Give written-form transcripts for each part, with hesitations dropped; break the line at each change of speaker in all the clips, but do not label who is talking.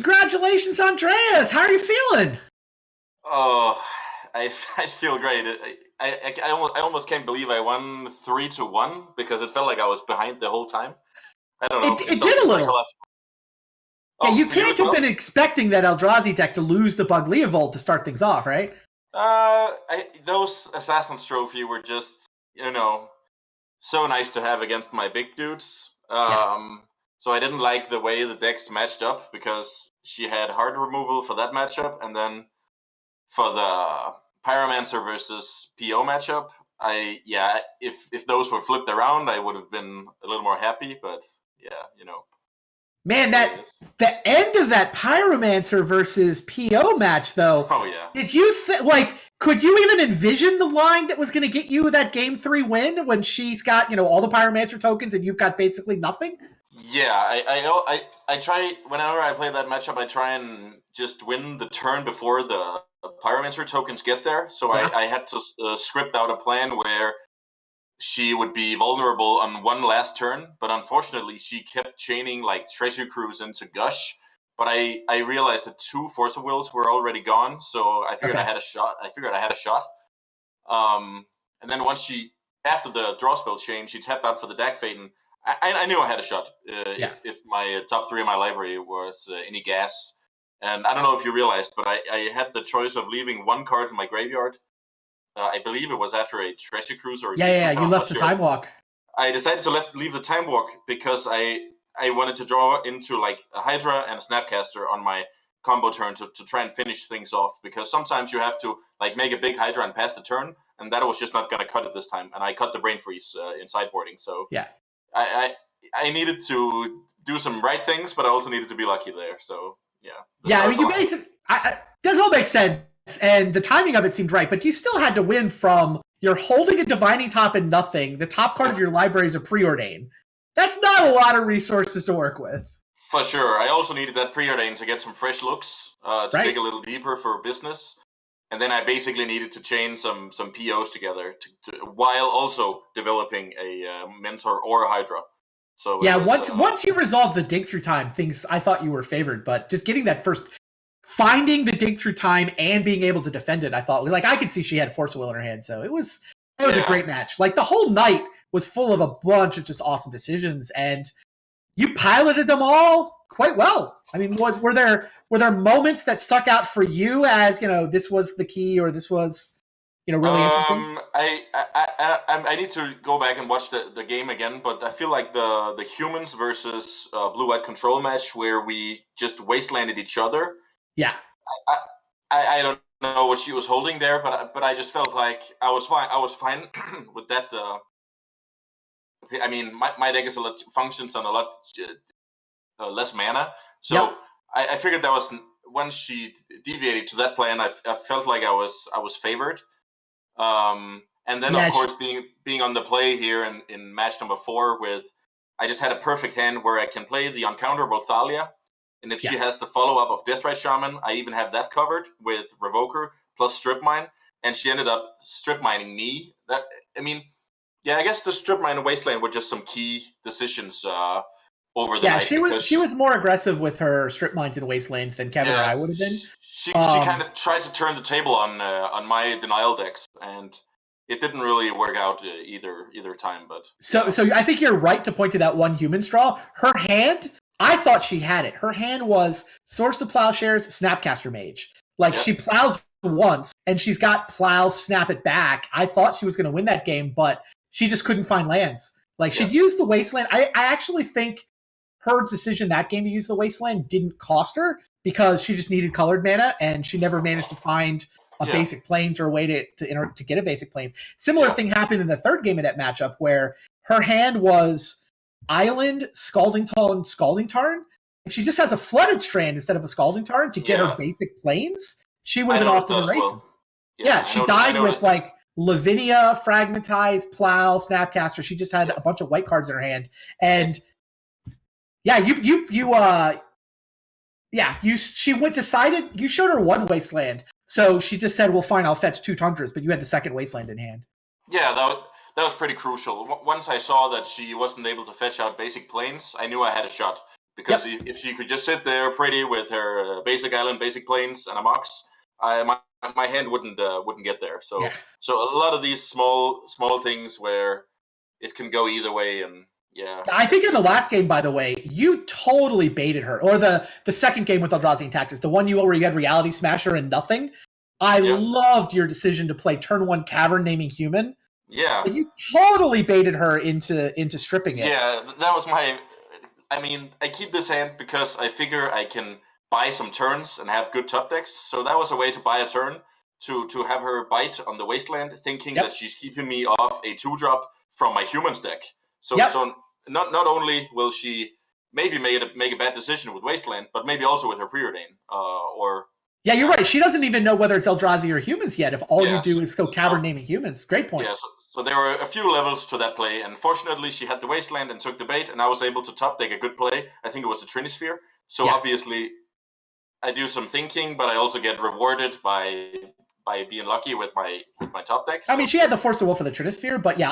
Congratulations, Andreas. How are you feeling?
Oh, I I feel great. I almost can't believe I won 3-1 because it felt like I was behind the whole time. I don't
It,
know. It's
it
some
did a little.
psychological.
Yeah,
Oh,
you
for you
can't
as
have been
well?
expecting that Eldrazi deck to lose the Bugliavolt to start things off, right?
Those Assassin's Trophy were just, so nice to have against my big dudes.
Yeah.
So I didn't like the way the decks matched up because she had hard removal for that matchup, and then for the Pyromancer versus PO matchup, if those were flipped around, I would have been a little more happy. But yeah,
Man,
the way
that
it is.
the end of that Pyromancer versus PO match, though,
Oh yeah,
did you could you even envision the line that was going to get you that game 3 win when she's got, all the Pyromancer tokens and you've got basically nothing?
yeah. I try whenever I play that matchup, I try and just win the turn before the Pyromancer tokens get there. So
Yeah.
I had to script out a plan where she would be vulnerable on one last turn, but unfortunately she kept chaining like treasure cruise into Gush. But I realized that two Force of Wills were already gone, so I figured I
Okay.
had a shot. Um, and then once after the draw spell chain, she tapped out for the Dag Fate, and I knew I had a shot
Yeah.
if my top three in my library was any gas. And I don't know if you realized, but I had the choice of leaving one card in my graveyard. I believe it was after a Treasure Cruise or a
Yeah, yeah,
Deep
yeah.
Root.
You
I'm not
left the
sure.
time walk.
I decided to leave the time walk because I wanted to draw into like a Hydra and a Snapcaster on my combo turn to try and finish things off, because sometimes you have to like make a big Hydra and pass the turn, and that was just not going to cut it this time, and I cut the Brain Freeze in sideboarding. So
Yeah.
I needed to do some right things, but I also needed to be lucky there. So yeah, the
Yeah, I mean,
stars
you
aligned.
basically, does all make sense, and the timing of it seemed right, but you still had to win from you're holding a Divining Top and nothing. The top card of your library is a Preordain. That's not a lot of resources to work with.
For sure. I also needed that preordain to get some fresh looks, to
Right?
dig a little deeper for business. And then I basically needed to chain some POs together while also developing a mentor or a Hydra. So it
Yeah,
was
once you resolve the dig through time, things I thought you were favored, but just getting that first finding the dig through time and being able to defend it, I thought like I could see she had Force of Will in her hand, so it was a
yeah.
great match. Like the whole night was full of a bunch of just awesome decisions, and you piloted them all quite well. I mean, were there moments that stuck out for you as this was the key or this was really interesting?
I need to go back and watch the game again, but I feel like the humans versus blue white control match where we just wastelanded each other.
Yeah,
I, I don't know what she was holding there, but I just felt like I was fine. I was fine with that. I mean, my deck is a lot functions on a lot less mana,
yep,
so I figured that was once she deviated to that plan, I felt like I was favored. And then of
yeah,
course being on the play here in match number 4 with I just had a perfect hand where I can play the uncounterable Thalia, and if
yeah.
she has the follow up of Deathrite Shaman, I even have that covered with Revoker plus Strip Mine, and she ended up strip mining me. That I mean, yeah, I guess the Strip Mine and Wasteland were just some key decisions over the
Yeah,
night
she
because
was more aggressive with her strip mines and wastelands than Kevin or
yeah,
I would have been.
she kind
Um,
of tried to turn the table on my denial decks, and it didn't really work out either time. But
so
yeah,
so I think you're right to point to that one human straw. Her hand, I thought she had it. Her hand was Source to Plowshares, Snapcaster Mage. Like
yeah,
she plows once and she's got plow, snap it back. I thought she was going to win that game, but she just couldn't find lands. Like
yeah,
she'd used the wasteland. I actually think her decision that game to use the wasteland didn't cost her because she just needed colored mana and she never managed to find a
yeah,
basic planes or a way to get a basic planes. Similar
yeah,
thing happened in the third game of that matchup where her hand was Island, Scalding Tarn, Scalding Tarn. If she just has a flooded strand instead of a Scalding Tarn to get her
yeah.
basic planes, she would
I
have been off
noticed
to
that
the
as well.
races.
Yeah,
Yeah, she
I
died with
noticed.
like Lavinia, Fragmentize, Plow, Snapcaster. She just had
Yeah,
a bunch of white cards in her hand.
I,
And yeah, she went decided you showed her one wasteland. So she just said, well, fine, I'll fetch 2 tundras, but you had the second wasteland in hand.
yeah. That was pretty crucial. Once I saw that she wasn't able to fetch out basic planes, I knew I had a shot because if she could just sit there pretty with her basic island, basic planes, and a mox, my hand wouldn't get there.
Yeah.
So a lot of these small things where it can go either way, and yeah.
I think in the last game, by the way, you totally baited her. Or the second game with Eldrazi and Taxes, the one where you had Reality Smasher and nothing. I loved your decision to play turn 1 Cavern naming human.
Yeah.
You totally baited her into stripping it.
Yeah, that was my. I mean, I keep this hand because I figure I can buy some turns and have good top decks. So that was a way to buy a turn to have her bite on the Wasteland, thinking that she's keeping me off a 2-drop from my humans deck. So not only will she maybe make a bad decision with Wasteland, but maybe also with her preordain or.
Yeah, you're right. She doesn't even know whether it's Eldrazi or humans yet. If all you do is go Cavern naming humans, great point.
Yeah, so there were a few levels to that play, and fortunately she had the Wasteland and took the bait, and I was able to top deck a good play. I think it was a Trinisphere. So obviously, I do some thinking, but I also get rewarded by being lucky with my top deck. So.
I mean, she had the Force of Will for the Trinisphere, but yeah,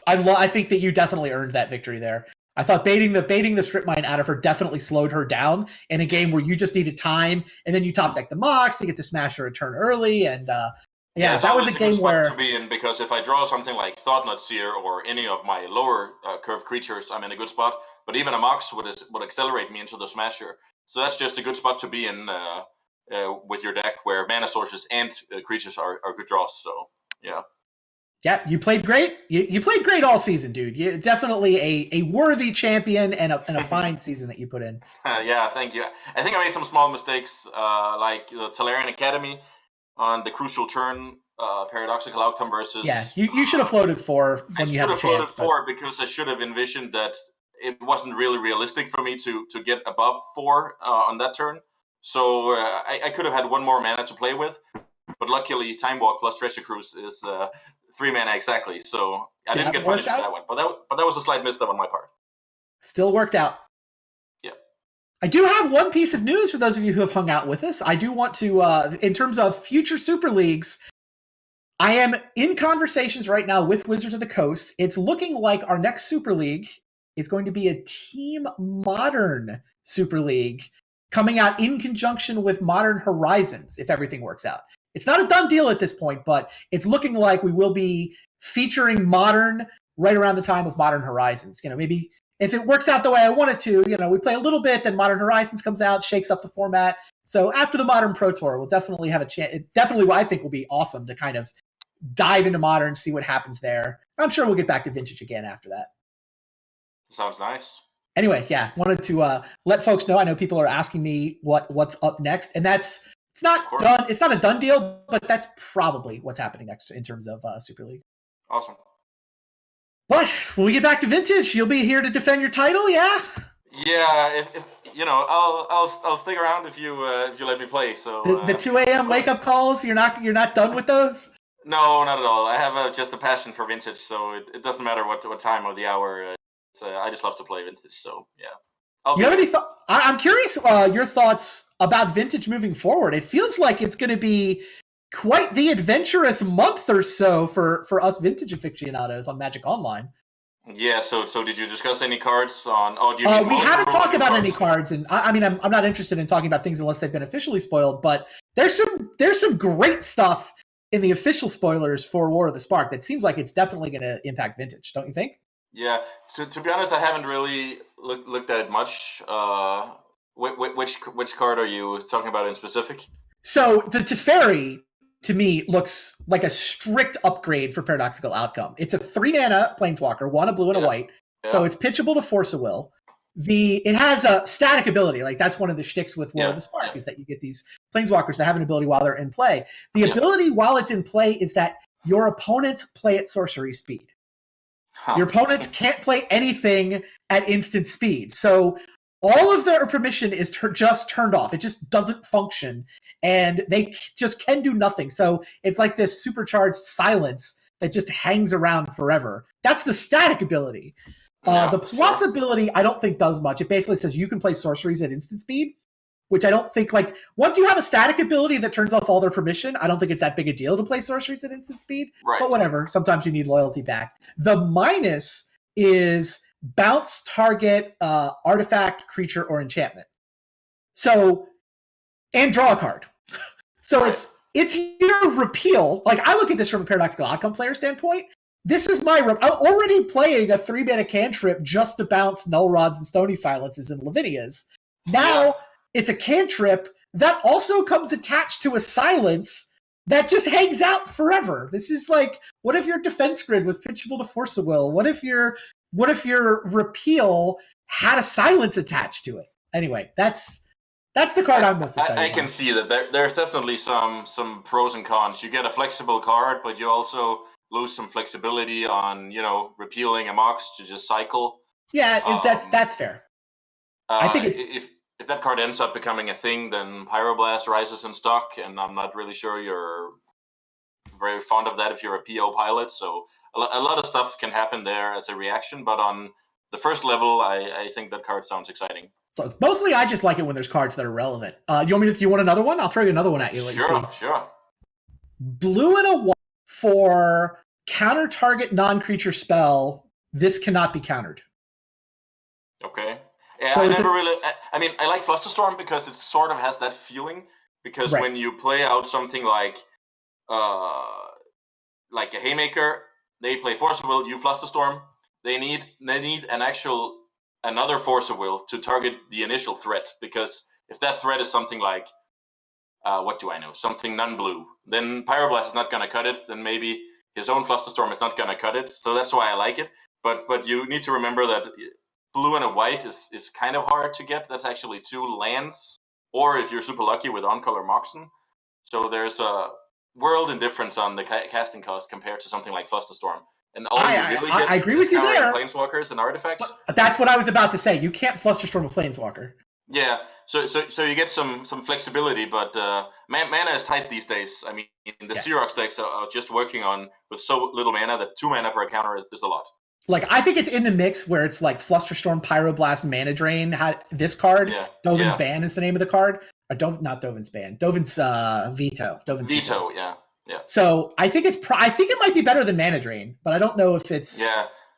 I think that you definitely earned that victory there. I thought baiting the strip mine out of her definitely slowed her down in a game where you just needed time, and then you top deck the Mox to get the Smasher a turn early, and that was a game where
to be in, because if I draw something like Thought-Knot Seer or any of my lower curve creatures, I'm in a good spot. But even a Mox would accelerate me into the Smasher, so that's just a good spot to be in with your deck where mana sources and creatures are good draws. So yeah.
Yeah, you played great. You played great all season, dude. You're definitely a worthy champion and a fine season that you put in.
Yeah, thank you. I think I made some small mistakes, like the Tolarian Academy on the crucial turn, paradoxical outcome versus.
Yeah, you should have floated 4 when you had the chance. I should have
floated 4 because I should have envisioned that it wasn't really realistic for me to get above 4 on that turn. So I could have had 1 more mana to play with. But luckily, Time Walk plus Treasure Cruise is 3 mana exactly, so I didn't get punished for that one. But that was a slight misstep on my part.
Still worked out.
Yeah.
I do have one piece of news for those of you who have hung out with us. I do want to, in terms of future Super Leagues, I am in conversations right now with Wizards of the Coast. It's looking like our next Super League is going to be a Team Modern Super League coming out in conjunction with Modern Horizons, if everything works out. It's not a done deal at this point, but it's looking like we will be featuring Modern right around the time of Modern Horizons. Maybe if it works out the way I want it to, we play a little bit, then Modern Horizons comes out, shakes up the format. So after the Modern Pro Tour, we'll definitely have a chance. It definitely, I think, will be awesome to kind of dive into Modern, see what happens there. I'm sure we'll get back to Vintage again after that.
Sounds nice.
Anyway, yeah, wanted to let folks know. I know people are asking me what's up next, and it's not done. It's not a done deal, but that's probably what's happening next in terms of Super League.
Awesome.
But when we get back to Vintage, you'll be here to defend your title, yeah?
Yeah, if I'll stick around if you let me play. So
the 2 a.m. wake up calls, you're not done with those?
No, not at all. I have just a passion for Vintage, so it doesn't matter what time of the hour. I just love to play Vintage. So yeah.
You have any thoughts? I'm curious your thoughts about Vintage moving forward. It feels like it's going to be quite the adventurous month or so for us Vintage aficionados on Magic Online.
Yeah. So did you discuss any cards on? Oh, do you?
We haven't talked about any cards, and I mean, I'm not interested in talking about things unless they've been officially spoiled. But there's some great stuff in the official spoilers for War of the Spark that seems like it's definitely going to impact Vintage. Don't you think?
Yeah, so to be honest, I haven't really looked at it much. Which card are you talking about in specific?
So the Teferi, to me, looks like a strict upgrade for Paradoxical Outcome. It's a 3 mana Planeswalker, 1 a blue and a white, so it's pitchable to Force of Will. It has a static ability, like that's one of the shticks with War of the Spark, is that you get these Planeswalkers that have an ability while they're in play. The ability while it's in play is that your opponents play at sorcery speed. Your opponents can't play anything at instant speed. So all of their permission is just turned off. It just doesn't function. And they just can do nothing. So it's like this supercharged silence that just hangs around forever. That's the static ability. The plus ability, I don't think does much. It basically says you can play sorceries at instant speed, which I don't think, like, once you have a static ability that turns off all their permission, I don't think it's that big a deal to play sorceries at instant speed.
Right.
But whatever, sometimes you need loyalty back. The minus is bounce, target, artifact, creature, or enchantment. So, and draw a card. So
Right.
it's your repeal. Like, I look at this from a Paradoxical Outcome player standpoint. This is I'm already playing a 3-mana cantrip just to bounce Null Rods and Stony Silences and Lavinias. Now it's a cantrip that also comes attached to a silence that just hangs out forever. This is like, what if your defense grid was pitchable to Force of Will? What if your repeal had a silence attached to it? Anyway, that's the card I'm most excited
I can
about.
see that there's definitely some pros and cons. You get a flexible card, but you also lose some flexibility on, repealing a Mox to just cycle.
Yeah, that's fair. I think
if that card ends up becoming a thing, then Pyroblast rises in stock, and I'm not really sure you're very fond of that if you're a PO pilot. So a lot of stuff can happen there as a reaction, but on the first level, I think that card sounds exciting.
so mostly I just like it when there's cards that are relevant. You want another one? I'll throw you another one at you. Let you see.
Sure.
Blue and a white for counter target non-creature spell. This cannot be countered.
Okay. Yeah,
So
I like Flusterstorm because it sort of has that feeling. Because
Right.
when you play out something like a Haymaker, they play Force of Will, you Flusterstorm. They need another Force of Will to target the initial threat. Because if that threat is something like what do I know? Something non-blue. Then Pyroblast is not going to cut it. Then maybe his own Flusterstorm is not going to cut it. So that's why I like it. But you need to remember that blue and a white is kind of hard to get. That's actually 2 lands, or if you're super lucky with on-color Moxen. So there's a world in difference on the casting cost compared to something like Flusterstorm. And all you really get
I agree
is
with you
countering
there.
Planeswalkers and artifacts.
But that's what I was about to say. You can't Flusterstorm a Planeswalker.
Yeah, so you get some flexibility, but mana is tight these days. I mean, the Xerox decks are just working on with so little mana that 2 mana for a counter is a lot.
Like, I think it's in the mix where it's like Flusterstorm, Pyroblast, Mana Drain. This card, Dovin's Ban is the name of the card. Not Dovin's Ban. Dovin's Veto. Dovin's
Veto, yeah.
So I think I think it might be better than Mana Drain, but I don't know if it's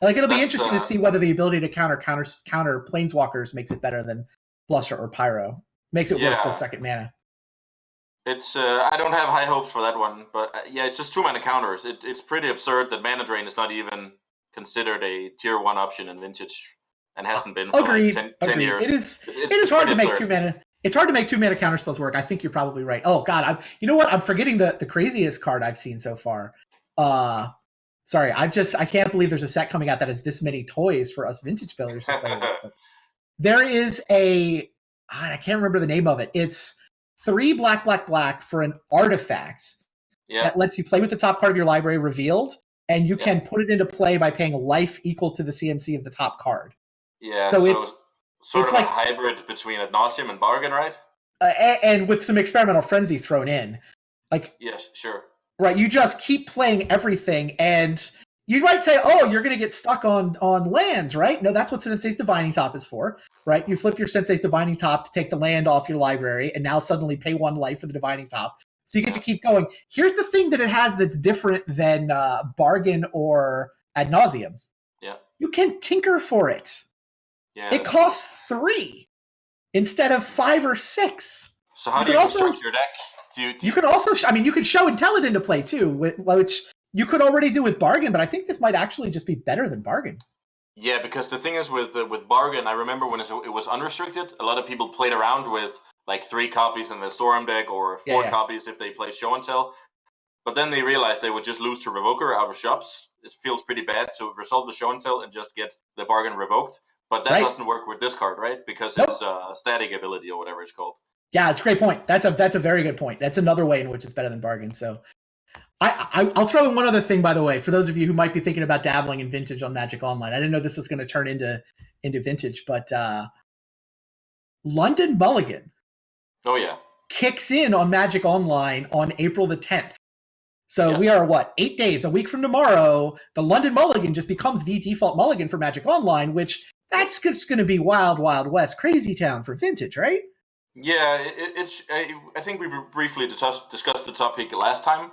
like, it'll be interesting to see whether the ability to counter Planeswalkers makes it better than Bluster or Pyro. Makes it worth the second mana.
It's I don't have high hopes for that one, but it's just 2 mana counters. It's pretty absurd that Mana Drain is not even considered a tier 1 option in Vintage and hasn't been for like 10 years.
It is hard to make 2 mana. It's hard to make 2 mana counterspells work. I think you're probably right. Oh God, you know what? I'm forgetting the craziest card I've seen so far. Sorry, I can't believe there's a set coming out that has this many toys for us Vintage players to play with. But there is I can't remember the name of it. It's 3 black for an artifact that lets you play with the top card of your library revealed, and you can put it into play by paying life equal to the CMC of the top card.
Yeah, so it's sort of like a hybrid between Ad Nauseam and Bargain, right?
And with some Experimental Frenzy thrown in. Like,
yes, sure.
Right, you just keep playing everything, and you might say, oh, you're going to get stuck on lands, right? No, that's what Sensei's Divining Top is for, right? You flip your Sensei's Divining Top to take the land off your library, and now suddenly pay 1 life for the Divining Top. So you get to keep going. Here's the thing that it has that's different than Bargain or Ad Nauseam.
Yeah.
You can tinker for it.
Yeah.
It costs 3 instead of 5 or 6.
So how do you construct your deck?
You could also, you could show and tell it into play too, which you could already do with Bargain, but I think this might actually just be better than Bargain.
Yeah, because the thing is with Bargain, I remember when it was unrestricted, a lot of people played around with like 3 copies in the Storm deck or 4 copies if they played show and tell. But then they realized they would just lose to Revoker out of shops. It feels pretty bad to resolve the show and tell and just get the Bargain revoked. But that doesn't work with this card, right? Because it's static ability or whatever it's called.
Yeah, it's a great point. That's a very good point. That's another way in which it's better than Bargain. So I'll throw in one other thing, by the way, for those of you who might be thinking about dabbling in Vintage on Magic Online. I didn't know this was going to turn into Vintage, but London Mulligan kicks in on Magic Online on April the 10th. So we are, 8 days, a week from tomorrow, the London Mulligan just becomes the default Mulligan for Magic Online, which that's just going to be wild, wild west, crazy town for Vintage, right?
Yeah, I think we briefly discussed the topic last time.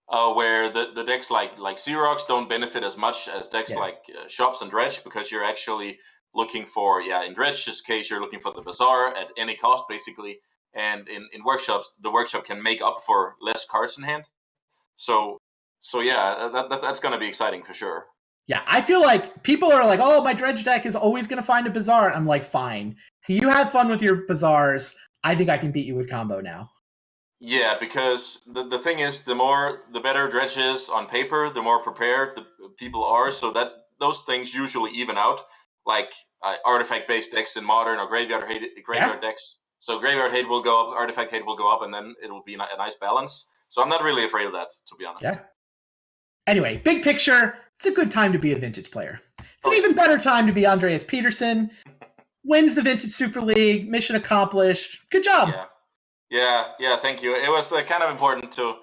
where the decks like Xerox don't benefit as much as decks like Shops and Dredge, because you're actually looking for, in Dredge's case, you're looking for the Bazaar at any cost, basically. And in Workshops, the Workshop can make up for less cards in hand. So yeah, that's going to be exciting for sure.
Yeah, I feel like people are like, oh, my Dredge deck is always going to find a Bazaar. I'm like, fine. You have fun with your Bazaars. I think I can beat you with combo now.
Yeah, because the thing is, the better Dredge is on paper, the more prepared the people are, so that those things usually even out, like artifact-based decks in Modern or graveyard decks. So graveyard hate will go up, artifact hate will go up, and then it will be a nice balance. So I'm not really afraid of that, to be honest.
Yeah. Anyway, big picture, it's a good time to be a Vintage player. It's an even better time to be Andreas Peterson. Wins the Vintage Super League, mission accomplished. Good job.
Yeah. Thank you. It was kind of important to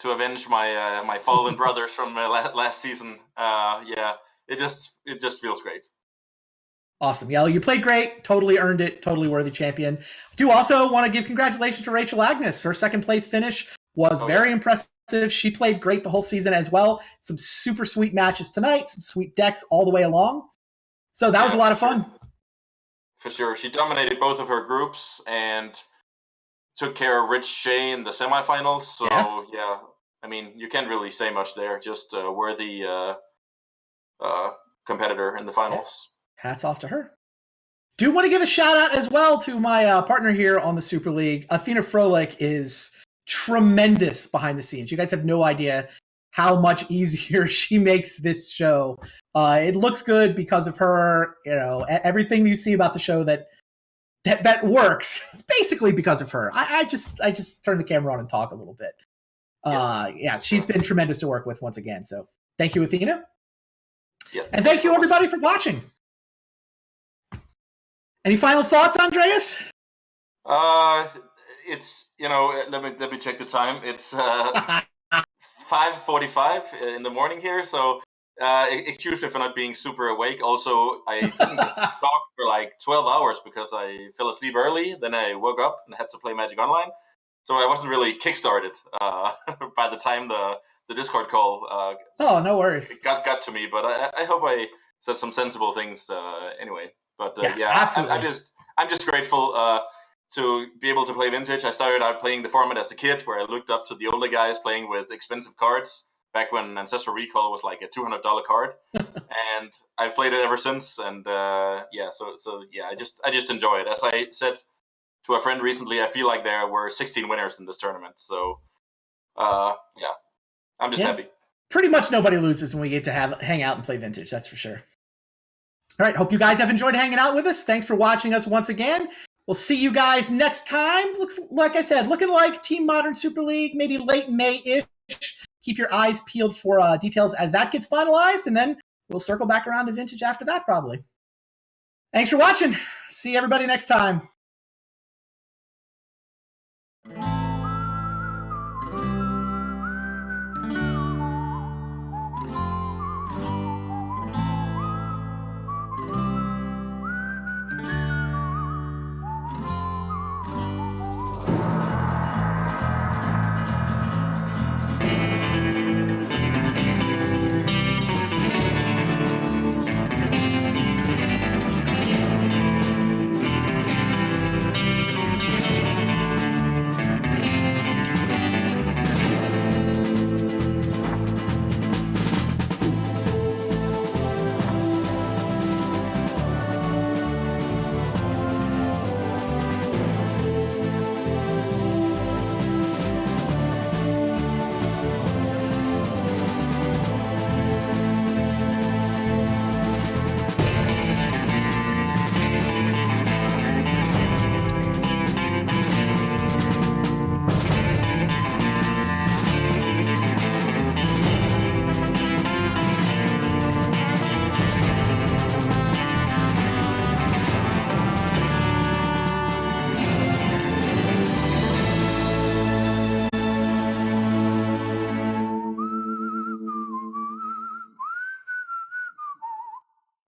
avenge my my fallen brothers from last season. It just feels great.
Awesome. Yeah, you played great. Totally earned it. Totally worthy champion. I do also want to give congratulations to Rachel Agnes. Her second place finish was very impressive. She played great the whole season as well. Some super sweet matches tonight, some sweet decks all the way along. So that was a lot of fun.
For sure. She dominated both of her groups and took care of Rich Shea in the semifinals. So, yeah I mean, you can't really say much there. Just a worthy competitor in the finals.
Yeah. Hats off to her. Do want to give a shout out as well to my partner here on the Super League. Athena Froelich is tremendous behind the scenes. You guys have no idea how much easier she makes this show. It looks good because of her. You know, everything you see about the show that works, it's basically because of her. I just turn the camera on and talk a little bit. She's been tremendous to work with once again. So thank you, Athena.
Yeah.
And thank you, everybody, for watching. Any final thoughts, Andreas?
It's let me check the time. It's 5:45 in the morning here, so excuse me for not being super awake. Also, I didn't get to talk for like 12 hours because I fell asleep early. Then I woke up and had to play Magic Online, so I wasn't really kickstarted by the time the Discord call.
No worries.
Got to me, but I hope I said some sensible things anyway. But
absolutely.
I'm just grateful to be able to play Vintage. I started out playing the format as a kid, where I looked up to the older guys playing with expensive cards back when Ancestral Recall was like a $200 card, and I've played it ever since. And I just enjoy it. As I said to a friend recently, I feel like there were 16 winners in this tournament. So I'm just happy.
Pretty much nobody loses when we get to hang out and play Vintage. That's for sure. All right, hope you guys have enjoyed hanging out with us. Thanks for watching us once again. We'll see you guys next time. Looks like I said, looking like Team Modern Super League, maybe late May-ish. Keep your eyes peeled for details as that gets finalized, and then we'll circle back around to Vintage after that, probably. Thanks for watching. See everybody next time.